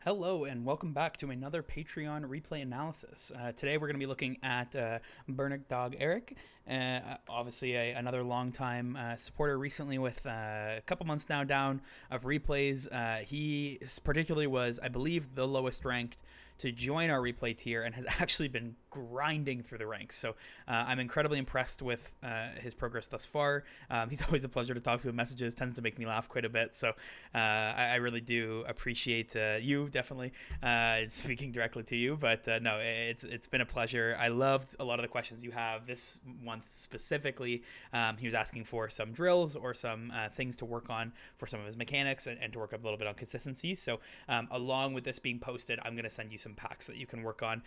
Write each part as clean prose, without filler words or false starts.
Hello and welcome back to another Patreon replay analysis. Today we're going to be looking at Bornich dog Erik, obviously another long-time supporter recently with a couple months now down of replays. He particularly was, I believe, the lowest ranked to join our replay tier and has actually been grinding through the ranks. So I'm incredibly impressed with his progress thus far. He's always a pleasure to talk to in messages, tends to make me laugh quite a bit. So I really do appreciate you definitely speaking directly to you. But no, it's been a pleasure. I loved a lot of the questions you have this month specifically. He was asking for some drills or some things to work on for some of his mechanics and to work up a little bit on consistency. So along with this being posted, I'm going to send you some packs that you can work on,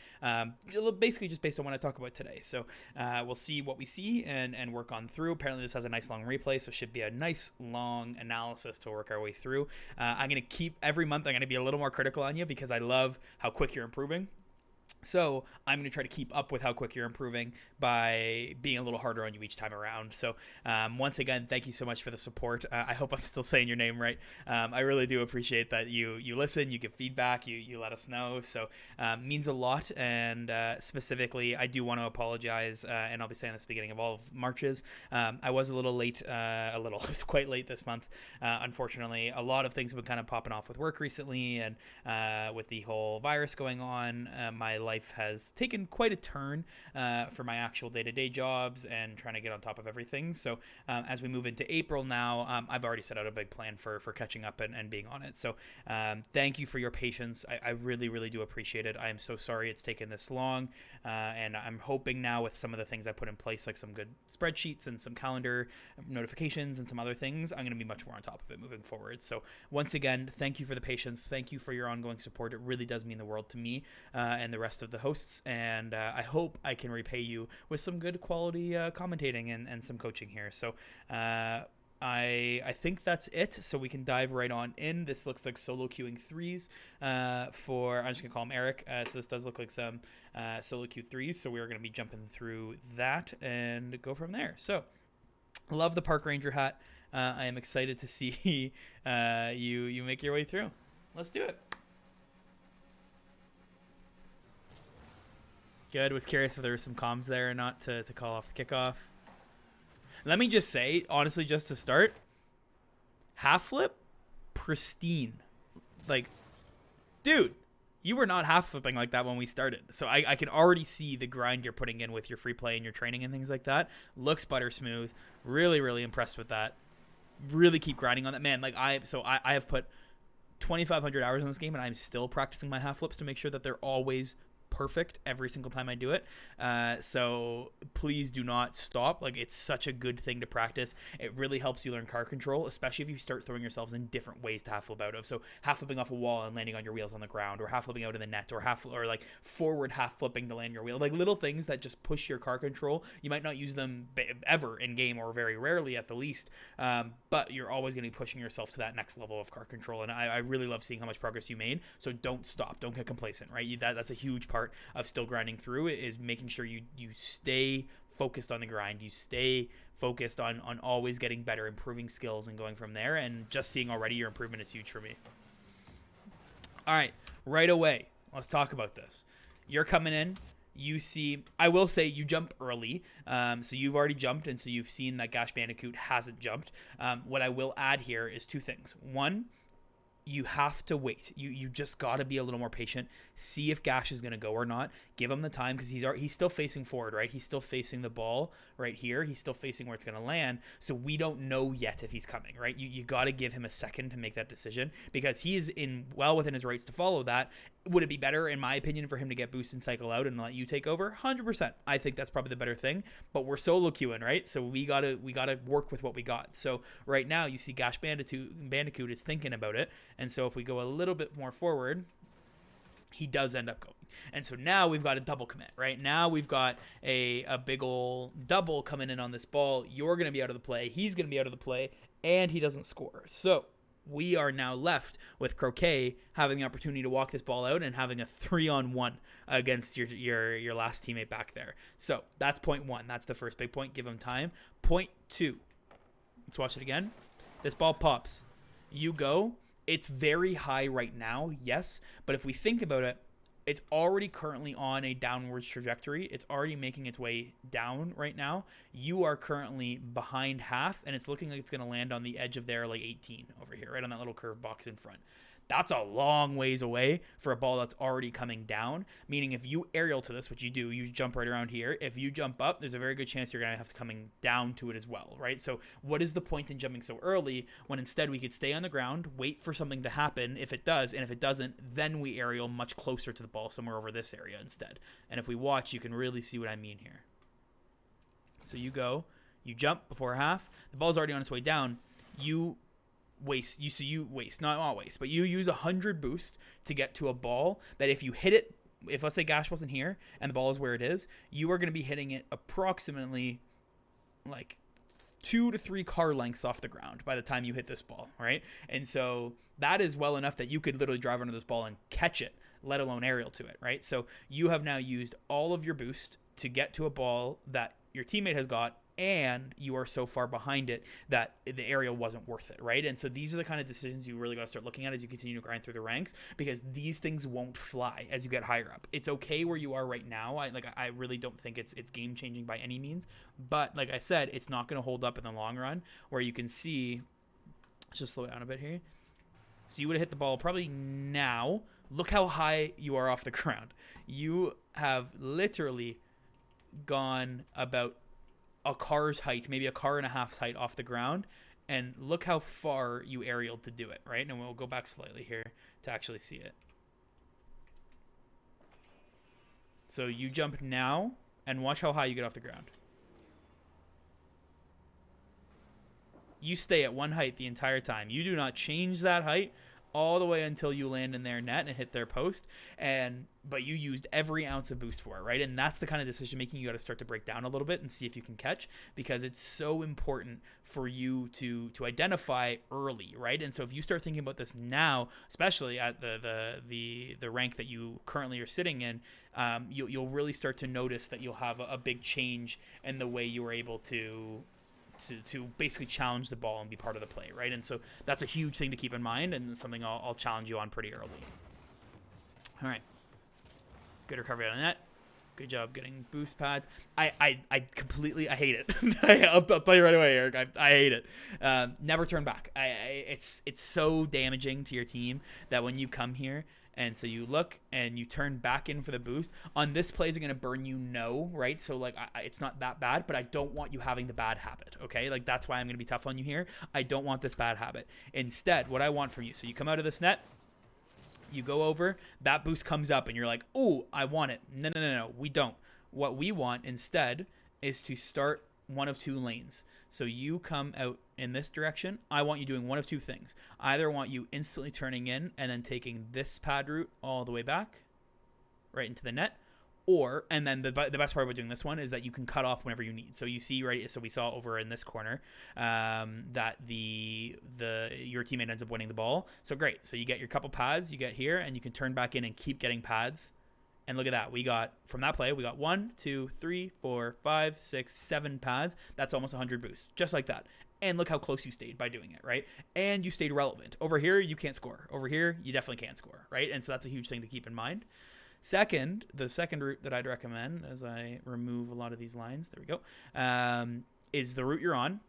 basically just based on what I talk about today. So we'll see what we see and work on through. Apparently this has a nice long replay, so it should be a nice long analysis to work our way through. I'm going to keep every month, I'm going to be a little more critical on you because I love how quick you're improving. So I'm going to try to keep up with how quick you're improving by being a little harder on you each time around. So once again, thank you so much for the support. I hope I'm still saying your name right. I really do appreciate that you listen, you give feedback, you let us know. So means a lot. And specifically, I do want to apologize, and I'll be saying this at the beginning of all of Marches. I was a little late, I was quite late this month. Unfortunately, a lot of things have been kind of popping off with work recently, and with the whole virus going on, my life has taken quite a turn for my actual day-to-day jobs and trying to get on top of everything. So as we move into April now, I've already set out a big plan for catching up and being on it. So thank you for your patience. I really, really do appreciate it. I am so sorry it's taken this long. And I'm hoping now with some of the things I put in place, like some good spreadsheets and some calendar notifications and some other things, I'm going to be much more on top of it moving forward. So once again, thank you for the patience. Thank you for your ongoing support. It really does mean the world to me and the rest of the hosts, and I hope I can repay you with some good quality commentating and some coaching here. So I think that's it. So we can dive right on in. This looks like solo queuing threes for, I'm just gonna call him Erik. So this does look like some solo queue threes. So we are gonna be jumping through that and go from there. So love the park ranger hat. I am excited to see you make your way through. Let's do it. Good. Was curious if there was some comms there or not to call off the kickoff. Let me just say, honestly, just to start, half flip, pristine. Like, dude, you were not half flipping like that when we started. So I can already see the grind you're putting in with your free play and your training and things like that. Looks butter smooth. Really, really impressed with that. Really keep grinding on that. Man, like I have put 2,500 hours in this game and I'm still practicing my half flips to make sure that they're always perfect every single time I do it. So please do not stop. Like, it's such a good thing to practice. It really helps you learn car control, especially if you start throwing yourselves in different ways to half flip out of. So half flipping off a wall and landing on your wheels on the ground, or half flipping out of the net, or like forward half flipping to land your wheel. Like little things that just push your car control. You might not use them ever in game, or very rarely at the least, but you're always going to be pushing yourself to that next level of car control. And I really love seeing how much progress you made. So don't stop. Don't get complacent, right? That's a huge part of still grinding through it, is making sure you stay focused on the grind. You stay focused on always getting better, improving skills, and going from there. And just seeing already your improvement is huge for me. All right, right away, let's talk about this. You're coming in. You see, I will say you jump early, so you've already jumped, and so you've seen that Gash Bandicoot hasn't jumped. What I will add here is two things. One, you have to wait. You just got to be a little more patient. See if Gash is going to go or not. Give him the time, because he's still facing forward, right? He's still facing the ball right here. He's still facing where it's going to land. So we don't know yet if he's coming, right? You got to give him a second to make that decision, because he is well within his rights to follow that. Would it be better, in my opinion, for him to get boost and cycle out and let you take over? 100%. I think that's probably the better thing. But we're solo queuing, right? So we gotta work with what we got. So right now you see Gash Bandicoot is thinking about it. And so if we go a little bit more forward, he does end up going. And so now we've got a double commit, right? Now we've got a big ol' double coming in on this ball. You're going to be out of the play. He's going to be out of the play. And he doesn't score. So we are now left with Croquet having the opportunity to walk this ball out and having a 3-on-1 against your last teammate back there. So that's point one. That's the first big point. Give him time. Point two. Let's watch it again. This ball pops. You go. it's very high right now, yes, but if we think about it, it's already currently on a downwards trajectory. It's already making its way down right now. You are currently behind half, and it's looking like it's going to land on the edge of there, like 18 over here, right on that little curved box in front. That's a long ways away for a ball that's already coming down, meaning if you aerial to this, which you do, you jump right around here. If you jump up, there's a very good chance you're going to have to coming down to it as well, right? So what is the point in jumping so early when instead we could stay on the ground, wait for something to happen if it does, and if it doesn't, then we aerial much closer to the ball somewhere over this area instead. And if we watch, you can really see what I mean here. So you jump before half, the ball's already on its way down, you waste, not waste, but you use 100 boost to get to a ball that if you hit it, if let's say Gash wasn't here and the ball is where it is, you are going to be hitting it approximately like 2 to 3 car lengths off the ground by the time you hit this ball, right? And so that is well enough that you could literally drive under this ball and catch it, let alone aerial to it, right? So you have now used all of your boost to get to a ball that your teammate has got, and you are so far behind it that the aerial wasn't worth it, right? And so these are the kind of decisions you really got to start looking at as you continue to grind through the ranks, because these things won't fly as you get higher up. It's okay where you are right now. I really don't think it's game changing by any means, but like I said, it's not going to hold up in the long run. Where you can see, let's just slow it down a bit here. So you would have hit the ball probably now. Look how high you are off the ground. You have literally gone about a car's height, maybe a car and a half's height off the ground, and look how far you aerialed to do it, right? And we'll go back slightly here to actually see it. So you jump now and watch how high you get off the ground. You stay at one height the entire time. You do not change that height all the way until you land in their net and hit their post, but you used every ounce of boost for it, right? And that's the kind of decision making you got to start to break down a little bit and see if you can catch, because it's so important for you to identify early, right? And so if you start thinking about this now, especially at the rank that you currently are sitting in, you'll really start to notice that you'll have a big change in the way you were able to basically challenge the ball and be part of the play, right? And so that's a huge thing to keep in mind, and something I'll challenge you on pretty early. All right. Good recovery on that. Good job getting boost pads. I hate it. I'll tell you right away, Eric. I hate it. Never turn back. It's so damaging to your team that when you come here, and so you look and you turn back in for the boost. On this play, is it going to burn you? No, right? So like it's not that bad, but I don't want you having the bad habit, okay? Like that's why I'm going to be tough on you here. I don't want this bad habit. Instead, what I want from you, so you come out of this net, you go over, that boost comes up, and you're like, ooh, I want it. No, we don't. What we want instead is to start one of two lanes. So you come out in this direction. I want you doing one of two things. I either want you instantly turning in and then taking this pad route all the way back right into the net, or, and then the best part about doing this one is that you can cut off whenever you need. So you see, right, so we saw over in this corner that your teammate ends up winning the ball. So great. So you get your couple pads, you get here, and you can turn back in and keep getting pads. And look at that. We got, from that play, we got 1, 2, 3, 4, 5, 6, 7 pads. That's almost 100 boosts, just like that. And look how close you stayed by doing it, right? And you stayed relevant. Over here, you can't score. Over here, you definitely can't score, right? And so that's a huge thing to keep in mind. Second, the second route that I'd recommend, as I remove a lot of these lines, there we go, is the route you're on.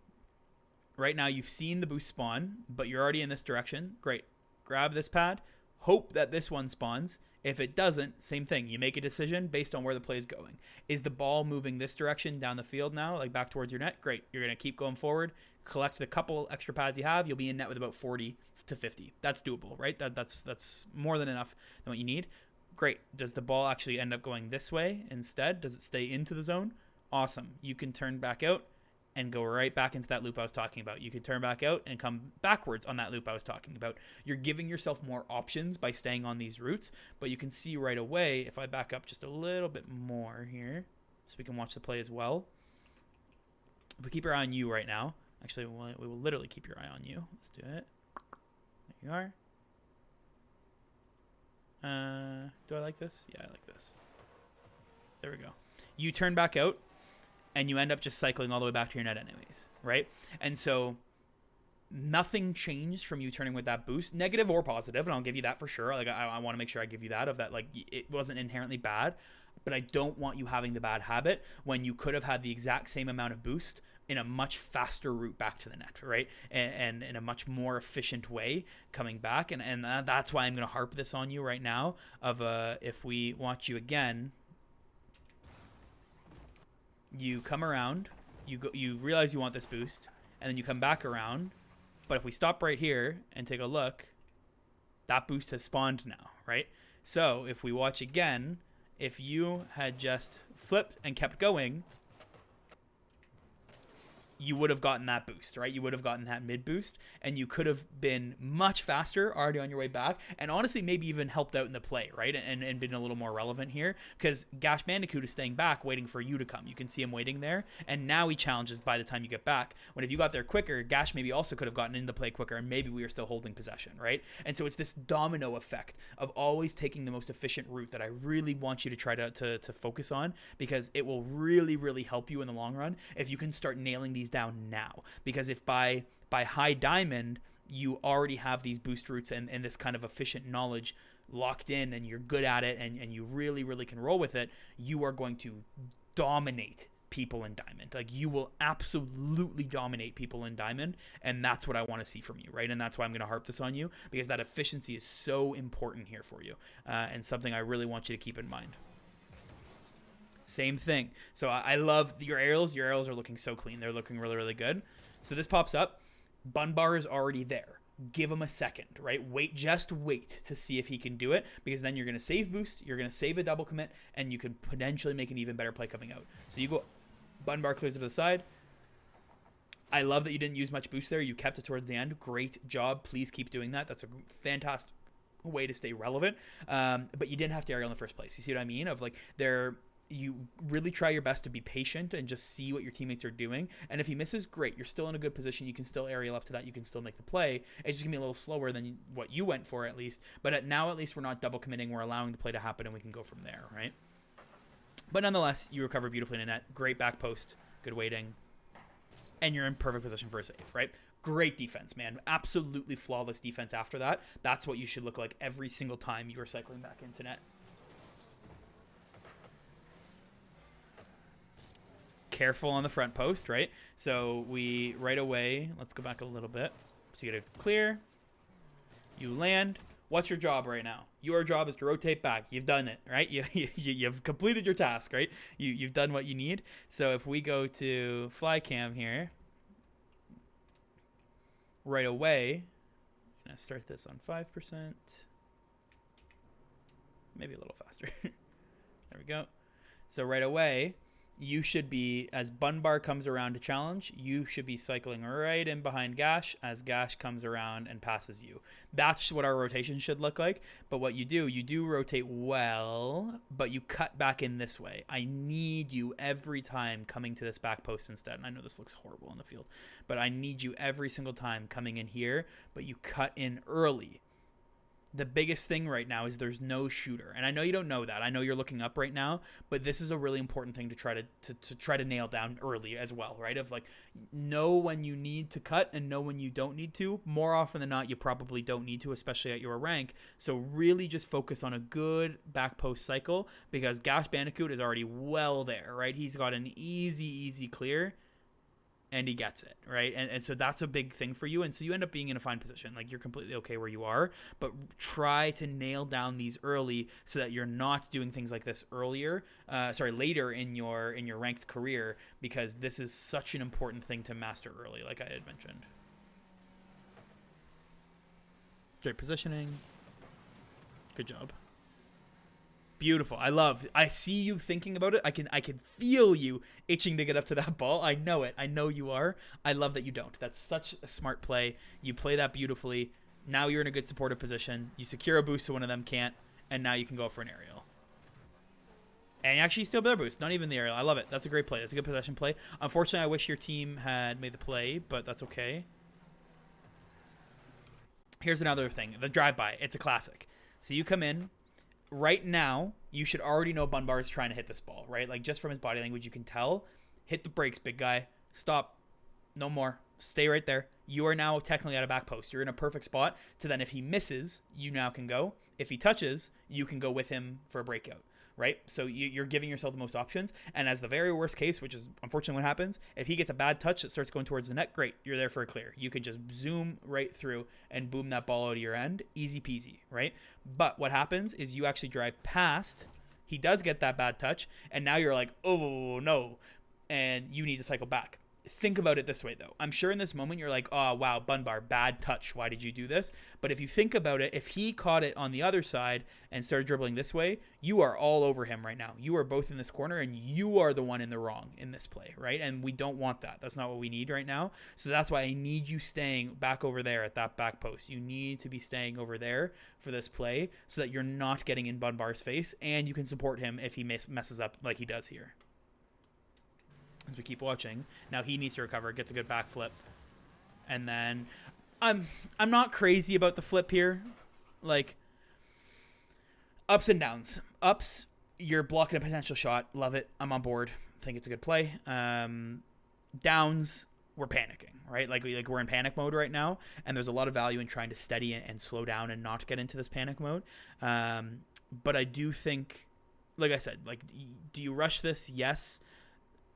Right now, you've seen the boost spawn, but you're already in this direction. Great. Grab this pad. Hope that this one spawns. If it doesn't, same thing. You make a decision based on where the play is going. Is the ball moving this direction down the field now, like back towards your net? Great. You're going to keep going forward. Collect the couple extra pads you have. You'll be in net with about 40 to 50. That's doable, right? That's more than enough than what you need. Great. Does the ball actually end up going this way instead? Does it stay into the zone? Awesome. You can turn back out and go right back into that loop I was talking about. You can turn back out and come backwards on that loop I was talking about. You're giving yourself more options by staying on these routes, but you can see right away, if I back up just a little bit more here, so we can watch the play as well. If we keep our eye on you right now, actually, we will literally keep your eye on you. Let's do it. There you are. Do I like this? Yeah, I like this. There we go. You turn back out, and you end up just cycling all the way back to your net anyways, right? And so nothing changed from you turning with that boost, negative or positive, and I'll give you that for sure. Like I want to make sure I give you that, of that, like it wasn't inherently bad, but I don't want you having the bad habit when you could have had the exact same amount of boost in a much faster route back to the net, right? And in a much more efficient way coming back. And that's why I'm going to harp this on you right now of if we watch you again, you come around, you realize you want this boost, and then you come back around. But if we stop right here and take a look, that boost has spawned now, right? So if we watch again, if you had just flipped and kept going, you would have gotten that boost, right? You would have gotten that mid boost, and you could have been much faster already on your way back, and honestly maybe even helped out in the play, right? And been a little more relevant here, because Gash Bandicoot is staying back waiting for you to come. You can see him waiting there, and now he challenges by the time you get back. When if you got there quicker, Gash maybe also could have gotten into play quicker, and maybe we were still holding possession, right? And so it's this domino effect of always taking the most efficient route that I really want you to try to focus on, because it will really, really help you in the long run if you can start nailing these down now. Because if by high diamond you already have these boost routes and this kind of efficient knowledge locked in, and you're good at it, and you really, really can roll with it, you are going to dominate people in diamond. Like, you will absolutely dominate people in diamond, and that's what I want to see from you, right? And that's why I'm going to harp this on you, because that efficiency is so important here for you, and something I really want you to keep in mind. Same thing. So I love your aerials. Your aerials are looking so clean. They're looking really, really good. So this pops up. Bun bar is already there. Give him a second, right? Just wait to see if he can do it, because then you're going to save boost, you're going to save a double commit, and you can potentially make an even better play coming out. So you go, bun bar clears to the side. I love that you didn't use much boost there. You kept it towards the end. Great job. Please keep doing that. That's a fantastic way to stay relevant. But you didn't have to aerial in the first place. You see what I mean? Of like, you really try your best to be patient and just see what your teammates are doing. And if he misses, great. You're still in a good position. You can still aerial up to that. You can still make the play. It's just going to be a little slower than what you went for, at least. But now, at least, we're not double committing. We're allowing the play to happen, and we can go from there, right? But nonetheless, you recover beautifully in a net. Great back post. Good waiting. And you're in perfect position for a save, right? Great defense, man. Absolutely flawless defense after that. That's what you should look like every single time you are cycling back into net. Careful on the front post, right? So we right away, let's go back a little bit. So you get a clear, you land. What's your job right now? Your job is to rotate back. You've done it, right? You've completed your task, right? You've done what you need. So if we go to fly cam here, right away, I'm gonna start this on 5%, maybe a little faster. There we go. So right away, you should be, as bun bar comes around to challenge, you should be cycling right in behind Gash as Gash comes around and passes you. That's what our rotation should look like. But what you do rotate well, but you cut back in this way. I need you every time coming to this back post instead. And I know this looks horrible on the field, but I need you every single time coming in here, but you cut in early. The biggest thing right now is there's no shooter. And I know you don't know that. I know you're looking up right now, but this is a really important thing to try to nail down early as well, right? Of like, know when you need to cut and know when you don't need to. More often than not, you probably don't need to, especially at your rank. So really just focus on a good back post cycle, because Gash Bandicoot is already well there, right? He's got an easy clear. And he gets it, right? And so that's a big thing for you. And so you end up being in a fine position. Like, you're completely okay where you are. But try to nail down these early so that you're not doing things like this later in your ranked career, because this is such an important thing to master early, like I had mentioned. Great positioning. Good job. Beautiful. I see you thinking about it. I can feel you itching to get up to that ball. I know it. I know you are. I love that you don't. That's such a smart play. You play that beautifully. Now you're in a good supportive position. You secure a boost so one of them can't, and now you can go for an aerial. And actually steal their boost, not even the aerial. I love it. That's a great play. That's a good possession play. Unfortunately, I wish your team had made the play, but that's okay. Here's another thing. The drive-by. It's a classic. So you come in. Right now, you should already know Bun Bar is trying to hit this ball, right? Like, just from his body language, you can tell. Hit the brakes, big guy. Stop. No more. Stay right there. You are now technically at a back post. You're in a perfect spot to then, if he misses, you now can go. If he touches, you can go with him for a breakout, right? So you're giving yourself the most options. And as the very worst case, which is unfortunately what happens, if he gets a bad touch that starts going towards the net, great. You're there for a clear. You can just zoom right through and boom that ball out of your end. Easy peasy, right? But what happens is you actually drive past. He does get that bad touch. And now you're like, oh, no. And you need to cycle back. Think about it this way, though. I'm sure in this moment you're like, oh, wow, Bunbar, bad touch. Why did you do this? But if you think about it, if he caught it on the other side and started dribbling this way, you are all over him right now. You are both in this corner, and you are the one in the wrong in this play, right? And we don't want that. That's not what we need right now. So that's why I need you staying back over there at that back post. You need to be staying over there for this play so that you're not getting in Bunbar's face, and you can support him if he messes up like he does here. As we keep watching, now he needs to recover, gets a good back flip, and then I'm not crazy about the flip here. Like, ups and downs. Ups, you're blocking a potential shot. Love it. I'm on board. Think it's a good play. Downs, we're panicking, right? Like we're in panic mode right now, and there's a lot of value in trying to steady and slow down and not get into this panic mode. But I do think, like I said, like, do you rush this? Yes.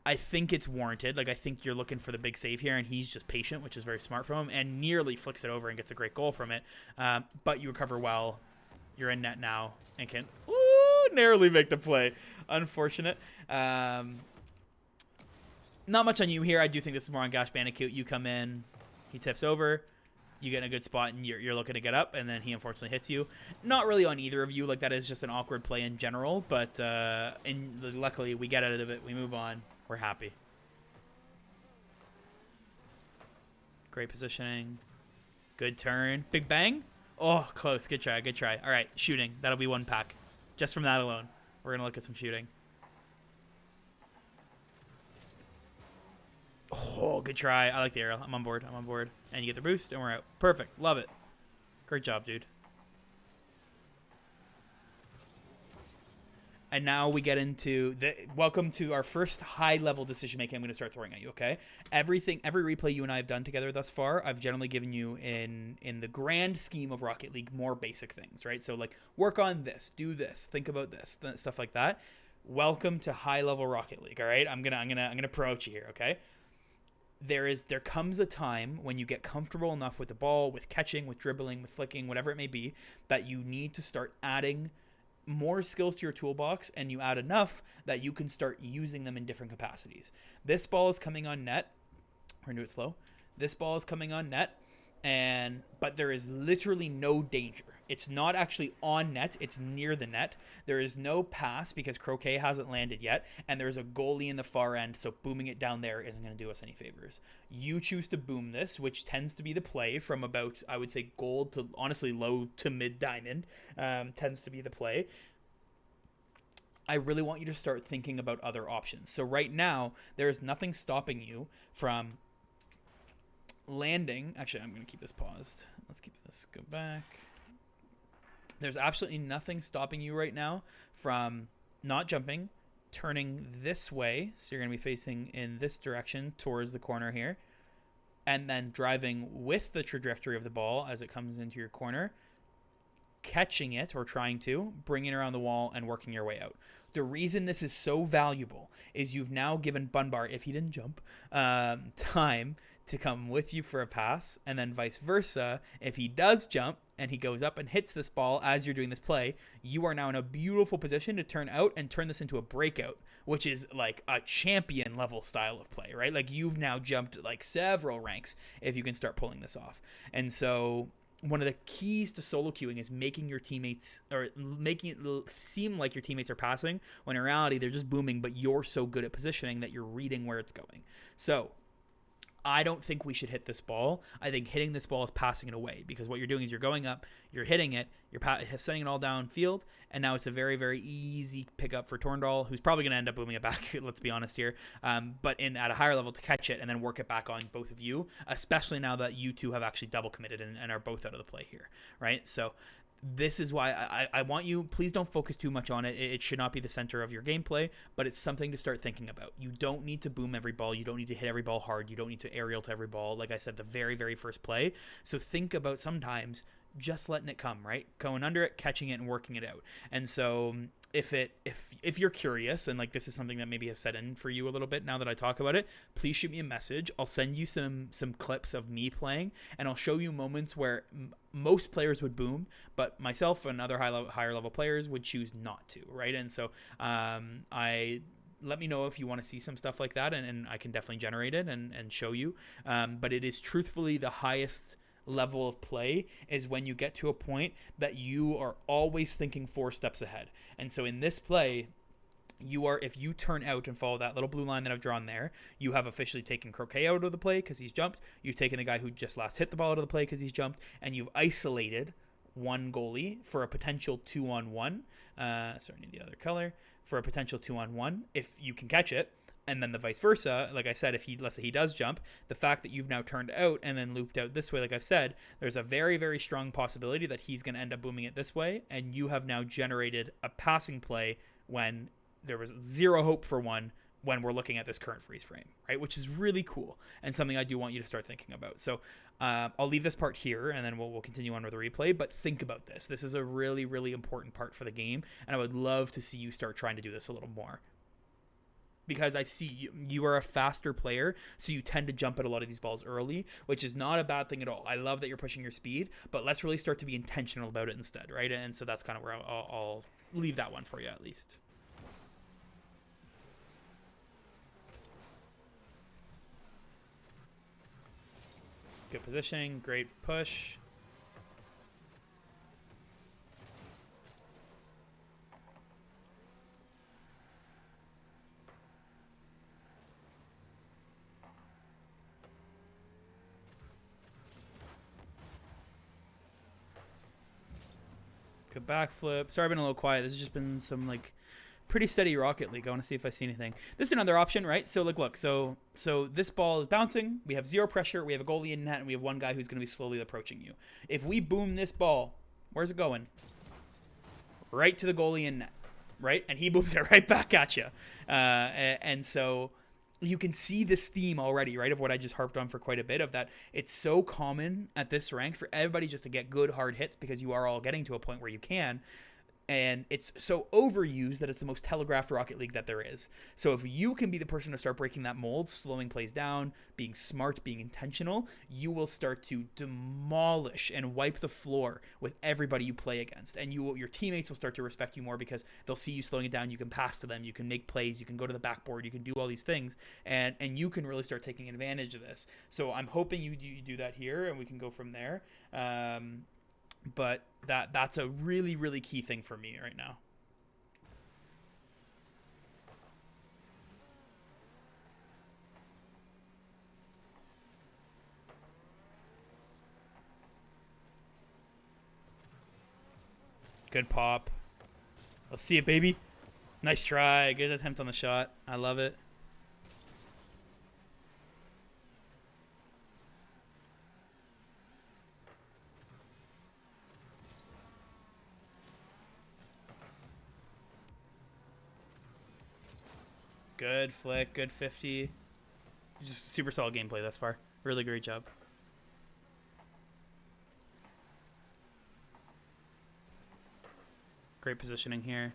I think it's warranted. Like, I think you're looking for the big save here, and he's just patient, which is very smart from him, and nearly flicks it over and gets a great goal from it. But you recover well. You're in net now and can narrowly make the play. Unfortunate. Not much on you here. I do think this is more on Gash Bandicoot. You come in, he tips over, you get in a good spot, and you're looking to get up, and then he unfortunately hits you. Not really on either of you. Like, that is just an awkward play in general, but luckily we get out of it. We move on. We're happy. Great positioning. Good turn. Big bang. Oh, close. Good try. Good try. All right, shooting. That'll be one pack. Just from that alone. We're going to look at some shooting. Oh, good try. I like the arrow. I'm on board. I'm on board. And you get the boost, and we're out. Perfect. Love it. Great job, dude. And now we get into welcome to our first high-level decision-making I'm going to start throwing at you, okay? Every replay you and I have done together thus far, I've generally given you in the grand scheme of Rocket League more basic things, right? So, like, work on this, do this, think about this, stuff like that. Welcome to high-level Rocket League, all right? I'm gonna promote you here, okay? There comes a time when you get comfortable enough with the ball, with catching, with dribbling, with flicking, whatever it may be, that you need to start adding more skills to your toolbox, and you add enough that you can start using them in different capacities. This ball is coming on net. We're gonna do it slow. This ball is coming on net, but there is literally no danger. It's not actually on net. It's near the net. There is no pass because Croquet hasn't landed yet, and there's a goalie in the far end, so booming it down there isn't going to do us any favors. You choose to boom this, which tends to be the play from about, I would say, gold to, honestly, low to mid diamond, tends to be the play. I really want you to start thinking about other options. So right now, there is nothing stopping you from landing. Actually, I'm going to keep this paused. Let's keep this, go back. There's absolutely nothing stopping you right now from not jumping, turning this way. So you're going to be facing in this direction towards the corner here, and then driving with the trajectory of the ball as it comes into your corner, catching it or trying to, bringing it around the wall and working your way out. The reason this is so valuable is you've now given Bunbar, if he didn't jump, time to come with you for a pass, and then vice versa. If he does jump and he goes up and hits this ball as you're doing this play, you are now in a beautiful position to turn out and turn this into a breakout, which is like a champion level style of play, right? Like, you've now jumped like several ranks if you can start pulling this off. And so one of the keys to solo queuing is making your teammates, or making it seem like your teammates are passing when in reality they're just booming, but you're so good at positioning that you're reading where it's going. So I don't think we should hit this ball. I think hitting this ball is passing it away, because what you're doing is you're going up, you're hitting it, you're sending it all downfield, and now it's a very, very easy pickup for Torndal, who's probably going to end up booming it back, let's be honest here, but at a higher level to catch it and then work it back on both of you, especially now that you two have actually double committed and are both out of the play here, right? So this is why I want you, please don't focus too much on it. It should not be the center of your gameplay, but it's something to start thinking about. You don't need to boom every ball. You don't need to hit every ball hard. You don't need to aerial to every ball, like I said, the very, very first play. So think about sometimes just letting it come, right? Going under it, catching it, and working it out. And so if you're curious, and like this is something that maybe has set in for you a little bit now that I talk about it, please shoot me a message. I'll send you some clips of me playing, and I'll show you moments where most players would boom, but myself and other higher level players would choose not to, right? And so let me know if you want to see some stuff like that, and I can definitely generate it and show you. But it is truthfully the highest level of play is when you get to a point that you are always thinking 4 steps ahead. And so in this play, if you turn out and follow that little blue line that I've drawn there, you have officially taken Croquet out of the play because he's jumped. You've taken the guy who just last hit the ball out of the play because he's jumped, and you've isolated one goalie for a potential 2-on-1. Sorry, I need the other color. For a potential 2-on-1 if you can catch it. And then the vice versa, like I said, let's say he does jump, the fact that you've now turned out and then looped out this way, like I've said, there's a very, very strong possibility that he's going to end up booming it this way, and you have now generated a passing play when there was zero hope for one when we're looking at this current freeze frame, right? Which is really cool and something I do want you to start thinking about. So I'll leave this part here, and then we'll continue on with the replay, but think about this. This is a really, really important part for the game, and I would love to see you start trying to do this a little more. Because I see you are a faster player, so you tend to jump at a lot of these balls early, which is not a bad thing at all. I love that you're pushing your speed, but let's really start to be intentional about it instead, right? And so that's kind of where I'll leave that one for you at least. Good positioning, great push. Good backflip. Sorry, I've been a little quiet. This has just been some like pretty steady Rocket League. I want to see if I see anything. This is another option, right? So like, look, so this ball is bouncing. We have 0 pressure. We have a goalie in net, and we have one guy who's going to be slowly approaching you. If we boom this ball, where's it going? Right to the goalie in net, right? And he booms it right back at you. And so you can see this theme already, right, of what I just harped on for quite a bit, of that it's so common at this rank for everybody just to get good hard hits because you are all getting to a point where you can. And it's so overused that it's the most telegraphed Rocket League that there is. So if you can be the person to start breaking that mold, slowing plays down, being smart, being intentional, you will start to demolish and wipe the floor with everybody you play against. And your teammates will start to respect you more because they'll see you slowing it down. You can pass to them. You can make plays. You can go to the backboard. You can do all these things. And you can really start taking advantage of this. So I'm hoping you do that here, and we can go from there. But that's a really, really key thing for me right now. Good pop. Let's see it, baby. Nice try. Good attempt on the shot. I love it. Good flick, good 50. Just super solid gameplay thus far. Really great job. Great positioning here.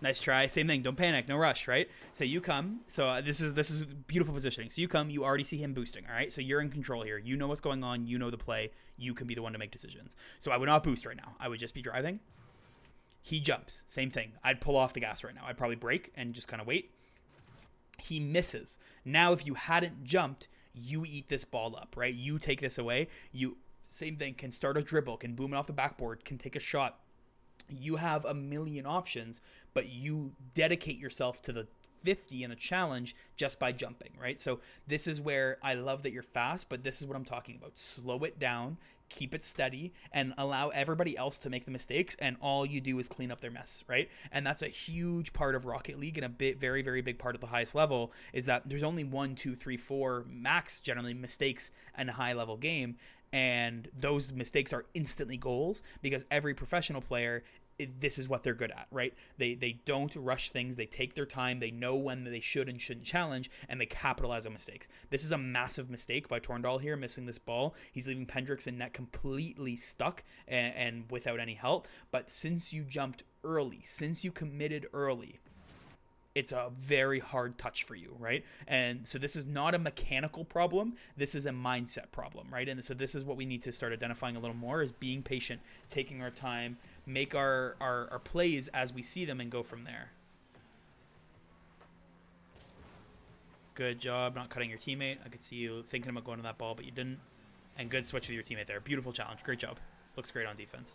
Nice try. Same thing. Don't panic. No rush, right? So you come. So this is beautiful positioning. So you come. You already see him boosting, all right? So you're in control here. You know what's going on. You know the play. You can be the one to make decisions. So I would not boost right now. I would just be driving. He jumps. Same thing. I'd pull off the gas right now. I'd probably brake and just kind of wait. He misses. Now, if you hadn't jumped, you eat this ball up, right? You take this away. You, same thing, can start a dribble, can boom it off the backboard, can take a shot. You have a million options, but you dedicate yourself to the 50 in the challenge just by jumping, right? So this is where I love that you're fast, but this is what I'm talking about. Slow it down, keep it steady, and allow everybody else to make the mistakes, and all you do is clean up their mess, right? And that's a huge part of Rocket League, and very, very big part of the highest level is that there's only 1, 2, 3, 4 max generally mistakes in a high level game. And those mistakes are instantly goals because every professional player, this is what they're good at, right? They don't rush things. They take their time. They know when they should and shouldn't challenge, and they capitalize on mistakes. This is a massive mistake by Torndal here, missing this ball. He's leaving Pendrix in net completely stuck and without any help. But since you jumped early, since you committed early, it's a very hard touch for you, right? And so this is not a mechanical problem. This is a mindset problem, right? And so this is what we need to start identifying a little more, is being patient, taking our time, make our plays as we see them, and go from there. Good job not cutting your teammate. I could see you thinking about going to that ball, but you didn't. And good switch with your teammate there. Beautiful challenge. Great job. Looks great on defense.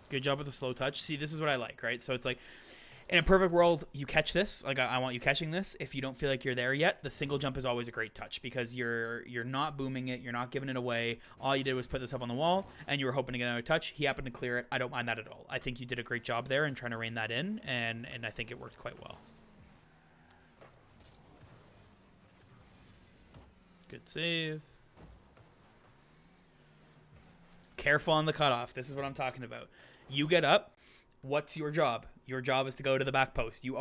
Good job with the slow touch. See, this is what I like, right? So it's like, in a perfect world, you catch this. Like, I want you catching this. If you don't feel like you're there yet, the single jump is always a great touch because you're not booming it. You're not giving it away. All you did was put this up on the wall, and you were hoping to get another touch. He happened to clear it. I don't mind that at all. I think you did a great job there in trying to rein that in, and I think it worked quite well. Good save. Careful on the cutoff. This is what I'm talking about. You get up. What's your job? Your job is to go to the back post. You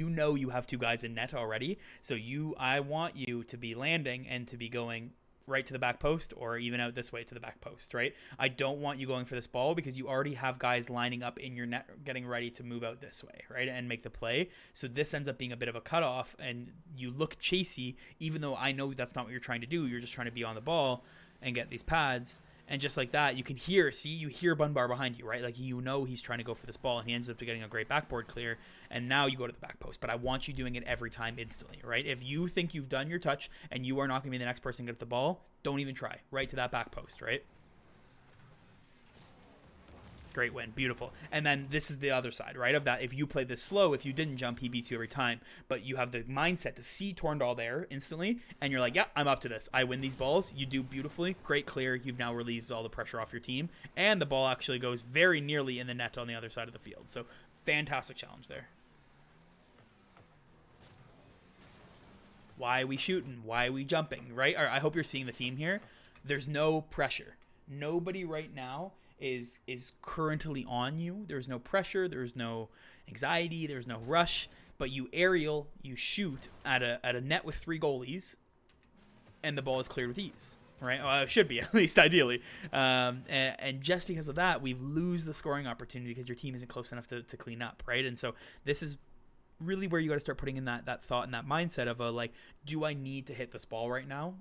know you have two guys in net already. So I want you to be landing and to be going right to the back post, or even out this way to the back post, right? I don't want you going for this ball because you already have guys lining up in your net getting ready to move out this way, right? And make the play. So this ends up being a bit of a cutoff, and you look chasey, even though I know that's not what you're trying to do. You're just trying to be on the ball and get these pads. And just like that, you can hear Bunbar behind you, right? Like, you know he's trying to go for this ball, and he ends up getting a great backboard clear, and now you go to the back post. But I want you doing it every time instantly, right? If you think you've done your touch and you are not going to be the next person to get the ball, don't even try. Right to that back post, right? Great win. Beautiful. And then this is the other side, right, of that. If you play this slow, if you didn't jump, he beats you every time. But you have the mindset to see Torndal there instantly, and you're like, yeah, I'm up to this. I win these balls. You do beautifully. Great clear. You've now relieved all the pressure off your team. And the ball actually goes very nearly in the net on the other side of the field. So fantastic challenge there. Why are we shooting? Why are we jumping, right? I hope you're seeing the theme here. There's no pressure. Nobody right now is currently on you. There's no pressure, there's no anxiety, there's no rush, but you aerial, you shoot at a net with 3 goalies, and the ball is cleared with ease, right? Well, it should be, at least ideally. And just because of that, we lose the scoring opportunity because your team isn't close enough to clean up, right? And so this is really where you got to start putting in that thought and that mindset of do I need to hit this ball right now?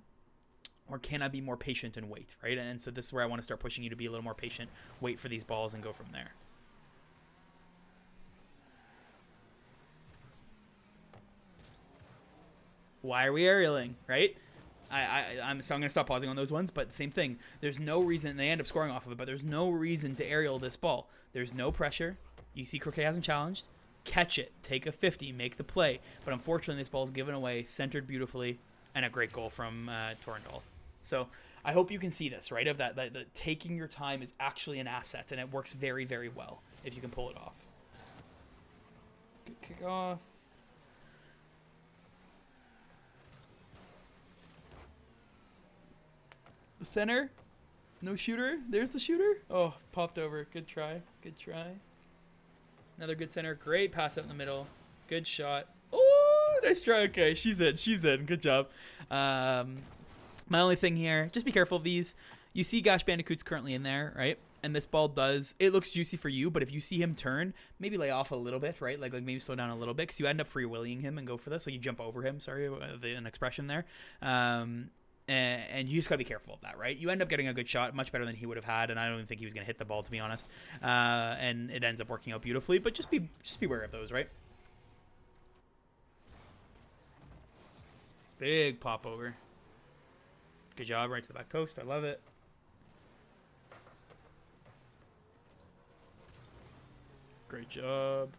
Or can I be more patient and wait, right? And so this is where I want to start pushing you to be a little more patient, wait for these balls, and go from there. Why are we aerialing, right? I'm going to stop pausing on those ones, but same thing. There's no reason, they end up scoring off of it, but there's no reason to aerial this ball. There's no pressure. You see Croquet hasn't challenged. Catch it. Take a 50. Make the play. But unfortunately, this ball is given away, centered beautifully, and a great goal from Torndal. So I hope you can see this, right? Of that taking your time is actually an asset, and it works very, very well if you can pull it off. Good kick off. The center. No shooter. There's the shooter. Oh, popped over. Good try. Good try. Another good center. Great pass out in the middle. Good shot. Oh, nice try. Okay, she's in. She's in. Good job. My only thing here, just be careful of these. You see Gash Bandicoot's currently in there, right? And this ball it looks juicy for you, but if you see him turn, maybe lay off a little bit, right? Like maybe slow down a little bit because you end up free willying him and go for this. Like you jump over him, sorry, an expression there. And you just got to be careful of that, right? You end up getting a good shot, much better than he would have had, and I don't even think he was going to hit the ball, to be honest. And it ends up working out beautifully, but just be aware of those, right? Big pop over. Good job, right to the back post. I love it. Great job.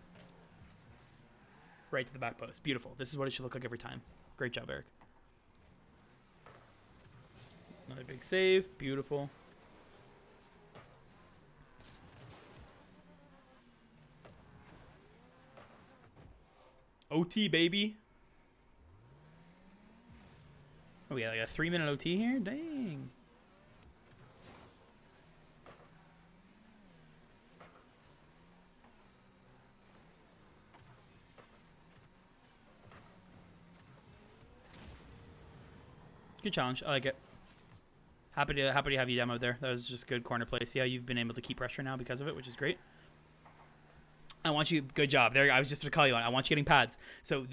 Right to the back post. Beautiful. This is what it should look like every time. Great job, Erik. Another big save. Beautiful. OT, baby. Oh, we got like a 3-minute OT here? Dang. Good challenge. I like it. Happy to have you demoed there. That was just good corner play. See how you've been able to keep pressure now because of it, which is great. I want you. Good job. There. I was just going to call you on. I want you getting pads. So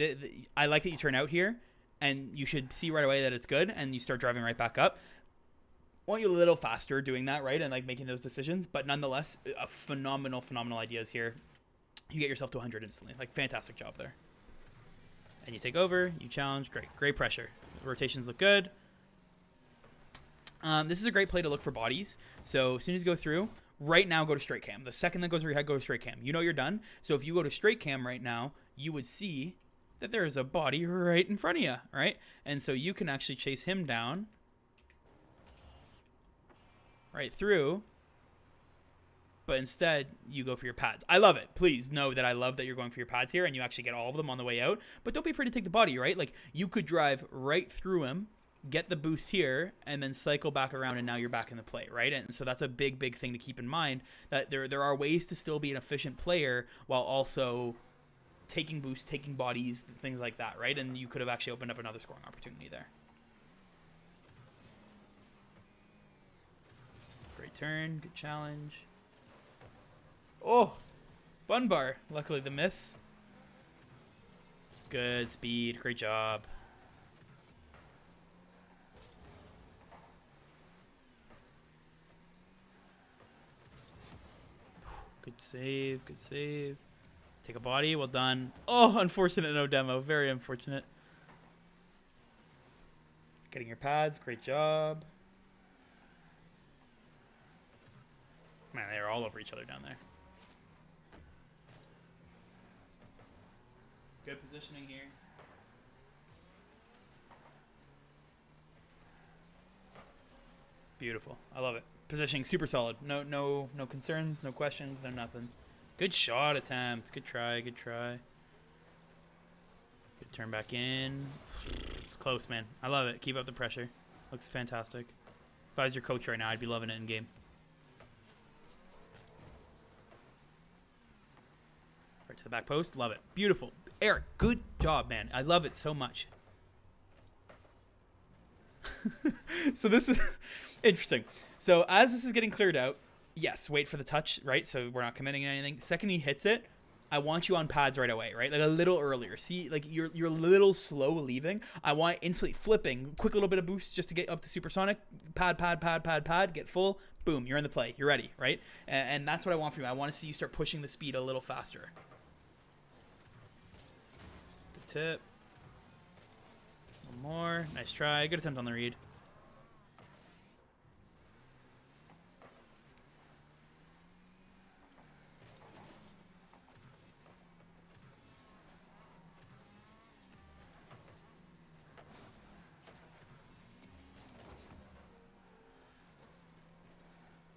I like that you turn out here, and you should see right away that it's good, and you start driving right back up. I want you a little faster doing that, right, and like making those decisions. But nonetheless, a phenomenal ideas here. You get yourself to 100 instantly. Like, fantastic job there. And you take over. You challenge. Great pressure. Rotations look good. This is a great play to look for bodies. So as soon as you go through, right now go to straight cam. The second that goes over your head, go to straight cam. You know you're done. So if you go to straight cam right now, you would see that there is a body right in front of you, right? And so you can actually chase him down right through. But instead, you go for your pads. I love it. Please know that I love that you're going for your pads here and you actually get all of them on the way out. But don't be afraid to take the body, right? Like, you could drive right through him, get the boost here, and then cycle back around, and now you're back in the play, right? And so that's a big thing to keep in mind, that there are ways to still be an efficient player while also taking boosts, taking bodies, things like that, right? And you could have actually opened up another scoring opportunity there. Great turn, good challenge. Oh, bun bar. Luckily the miss. Good speed, great job. Good save, good save. Take a body, well done. Oh, unfortunate no demo, very unfortunate. Getting your pads, great job. Man, they are all over each other down there. Good positioning here. Beautiful. I love it. Positioning super solid. No concerns, no questions, no nothing. Good shot attempt. Good try, good try. Good turn back in. Close, man. I love it. Keep up the pressure. Looks fantastic. If I was your coach right now, I'd be loving it in game. Right to the back post. Love it. Beautiful. Erik, good job, man. I love it so much. So this is interesting. So as this is getting cleared out, yes, wait for the touch, right? So we're not committing anything. Second he hits it, I want you on pads right away, right? Like a little earlier. See, like you're a little slow leaving. I want instantly flipping, quick little bit of boost just to get up to supersonic. Pad, get full. Boom, you're in the play. You're ready, right? And that's what I want from you. I want to see you start pushing the speed a little faster. Good tip. One more. Nice try. Good attempt on the read.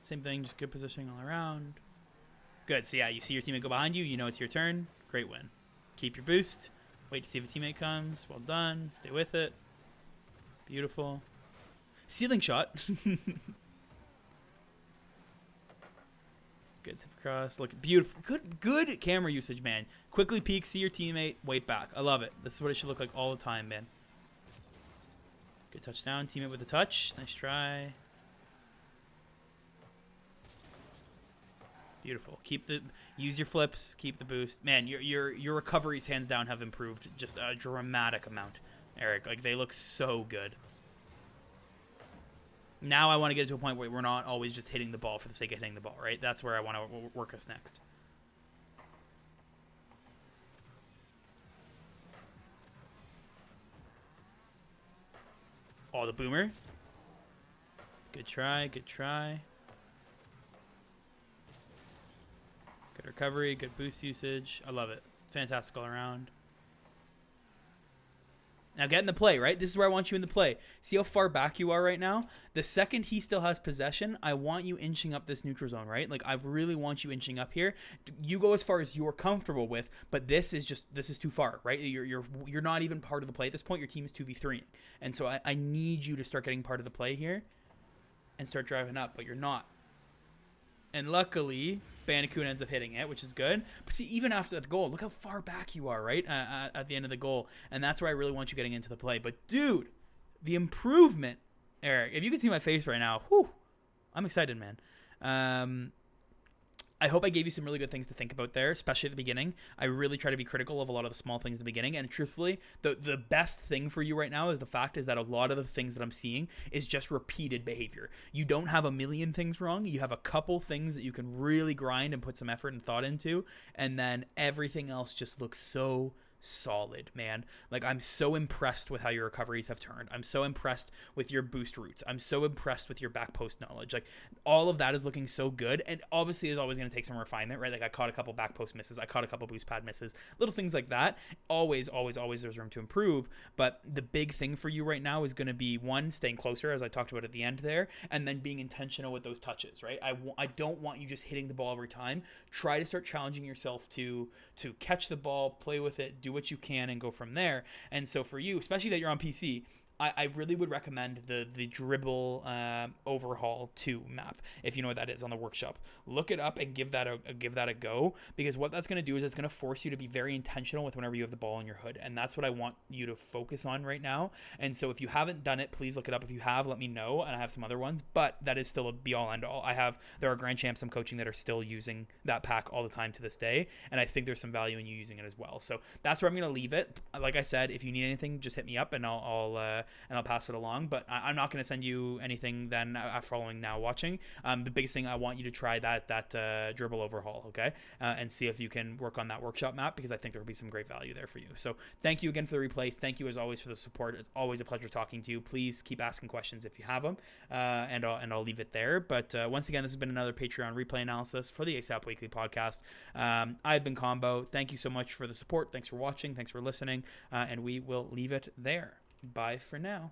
Same thing, just good positioning all around. Good. So yeah, you see your teammate go behind you. You know it's your turn. Great win. Keep your boost. Wait to see if a teammate comes. Well done. Stay with it. Beautiful. Ceiling shot. Good tip across. Look beautiful. Good camera usage, man. Quickly peek, see your teammate, wait back. I love it. This is what it should look like all the time, man. Good touchdown. Teammate with a touch. Nice try. Beautiful. Use your flips. Keep the boost. Man, your recoveries hands down have improved just a dramatic amount, Erik. Like, they look so good. Now I want to get to a point where we're not always just hitting the ball for the sake of hitting the ball, right? That's where I want to work us next. Oh, the boomer. Good try. Good try. Good recovery, good boost usage. I love it. Fantastic all around. Now get in the play, right? This is where I want you in the play. See how far back you are right now? The second he still has possession, I want you inching up this neutral zone, right? Like, I really want you inching up here. You go as far as you're comfortable with, but this is too far, right? You're not even part of the play at this point. Your team is 2v3. And so I need you to start getting part of the play here and start driving up, but you're not. And luckily, Bandicoot ends up hitting it, which is good. But see, even after the goal, look how far back you are, right? At the end of the goal. And that's where I really want you getting into the play. But, dude, the improvement, Eric, if you can see my face right now, whew, I'm excited, man. I hope I gave you some really good things to think about there, especially at the beginning. I really try to be critical of a lot of the small things at the beginning. And truthfully, the best thing for you right now is the fact is that a lot of the things that I'm seeing is just repeated behavior. You don't have a million things wrong. You have a couple things that you can really grind and put some effort and thought into. And then everything else just looks so solid, man. Like, I'm so impressed with how your recoveries have turned. I'm so impressed with your boost routes. I'm so impressed with your back post knowledge. Like, all of that is looking so good, and obviously is always going to take some refinement, right? Like, I caught a couple back post misses, I caught a couple boost pad misses, little things like that. Always there's room to improve, but the big thing for you right now is going to be, one, staying closer, as I talked about at the end there, and then being intentional with those touches, right? I don't want you just hitting the ball every time. Try to start challenging yourself to catch the ball, play with it, do what you can, and go from there. And so for you, especially that you're on PC, I really would recommend the dribble overhaul 2 map, if you know what that is, on the workshop. Look it up and give that a go, because what that's going to do is it's going to force you to be very intentional with whenever you have the ball in your hood, and that's what I want you to focus on right now. And so if you haven't done it, please look it up. If you have, let me know, and I have some other ones, but that is still a be-all end-all. There are grand champs I'm coaching that are still using that pack all the time to this day, and I think there's some value in you using it as well. So that's where I'm going to leave it. Like I said, if you need anything, just hit me up, and I'll pass it along. But I'm not going to send you anything then following now watching. The biggest thing, I want you to try that dribble overhaul, okay? And see if you can work on that workshop map, because I think there will be some great value there for you. So thank you again for the replay. Thank you as always for the support. It's always a pleasure talking to you. Please keep asking questions if you have them, and I'll leave it there. But once again, this has been another Patreon replay analysis for the ASAP Weekly podcast. I've been Combo. Thank you so much for the support. Thanks for watching. Thanks for listening. And we will leave it there. Bye for now.